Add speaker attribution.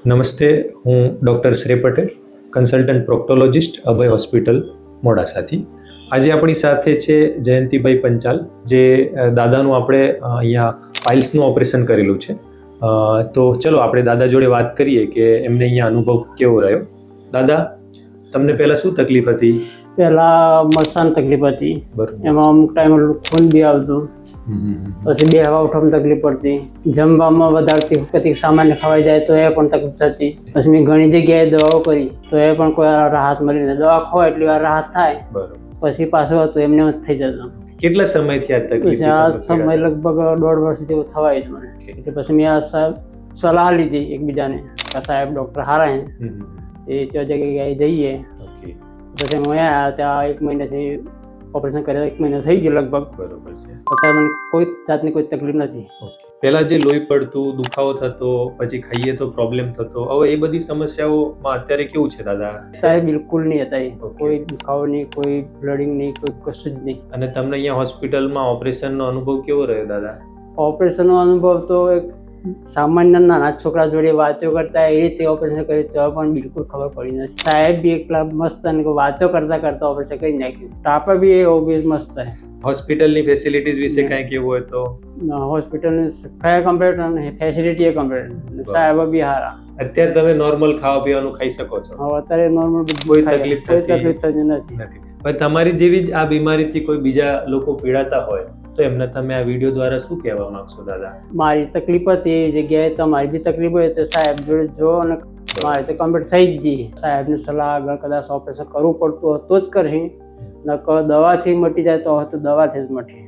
Speaker 1: નમસ્તે, હું ડૉક્ટર શ્રેય પટેલ, કન્સલ્ટન્ટ પ્રોક્ટોલોજિસ્ટ, અભય હોસ્પિટલ મોડાસાથી. આજે આપણી સાથે છે જયંતિભાઈ પંચાલ, જે દાદાનું આપણે અહીંયા પાઇલ્સનું ઓપરેશન કરેલું છે. તો ચલો આપણે દાદા જોડે વાત કરીએ કે એમને અહીંયા અનુભવ કેવો રહ્યો. દાદા, તમને પહેલાં શું તકલીફ હતી?
Speaker 2: પહેલા મરસાની તકલીફ હતી.
Speaker 1: બરોબર.
Speaker 2: એમાં અમુક ટાઈમ ખૂન બી આવતું. પછી બેહવા ઉઠવામાં તકલીફ પડતી. જમવામાં વધારે કતિક સામાન્ય ખવાઈ જાય તો એ પણ તકલીફ થતી. પછી મેં ઘણી જગ્યાએ દવાઓ કરી તો એ પણ કોઈ રાહત મળી નહીં. દવા ખવાય એટલી વાર રાહત થાય,
Speaker 1: બરોબર.
Speaker 2: પછી પાછું હતું એમને જ થઈ જતું.
Speaker 1: કેટલા સમયથી આ તકલીફ?
Speaker 2: પછી આ સમય લગભગ 1.5 વર્ષ જેવું થવાય જ મને. એટલે પછી મેં આ સાહેબ સલાહ લીધી એકબીજાને, સાહેબ ડૉક્ટર સારા હે, એ ત્યાં જગ્યાએ જઈએ. પછી હું આવ્યા ત્યાં 1 મહિનાથી ઓપરેશન કર્યા, 1 મહિનો થઈ ગયો લગભગ.
Speaker 1: બરોબર છે.
Speaker 2: અત્યારે મને કોઈ જાતની કોઈ તકલીફ નથી.
Speaker 1: પહેલા જે લોહી પડતું, દુખાવો થતો, પછી ખાઈએ તો પ્રોબ્લેમ થતો, હવે એ બધી સમસ્યાઓમાં અત્યારે કેવું છે દાદા?
Speaker 2: અત્યારે બિલકુલ નહીં હતા. કોઈ દુખાવો નહીં, કોઈ બ્લડિંગ નહીં, કોઈ કશું જ નહીં.
Speaker 1: અને તમને અહીંયા હોસ્પિટલમાં ઓપરેશનનો અનુભવ કેવો રહ્યો દાદા?
Speaker 2: ઓપરેશનનો અનુભવ તો એક સામાન્ય નાના છોકરા જોડે વાતો કરતા એ રીતે ઓપરેશન કર્યું તો પણ બિલકુલ ખબર પડી નથી. સાહેબ બી એકલા મસ્ત અને વાતો કરતા કરતા ઓપરેશન કરી નાખ્યું. ટાપા બી એ ઓબીસ મસ્ત છે.
Speaker 1: હોસ્પિટલની ફેસિલિટીઝ વિશે કાંઈ કેવું હોય તો?
Speaker 2: હોસ્પિટલની ફેર કમ્પ્લીટ અને ફેસિલિટી એ કમ્પ્લીટ. સાહેબ બી સારા.
Speaker 1: અત્યારે તમે નોર્મલ ખાવા પીવાનું ખાઈ શકો છો?
Speaker 2: હવે અત્યારે નોર્મલ
Speaker 1: કોઈ તકલીફ
Speaker 2: થતી નથી.
Speaker 1: પણ તમારી જેવી જ આ બીમારીથી કોઈ બીજા લોકો પીડાતા હોય તો એમને તમે આ વિડીયો દ્વારા શું કહેવા માંગશો દાદા?
Speaker 2: મારી તકલીફ હતી એ જગ્યાએ તમારી બી તકલીફ હોય તો સાહેબ જોડે જો, અને મારી તો કમ્પ્લીટ થઈ જ જઈએ. સાહેબની સલાહ આગળ કદાચ ઓપરેશન કરવું પડતું હોય તો જ કરશે, નકર દવાથી મટી જાય તો દવાથી જ મટે.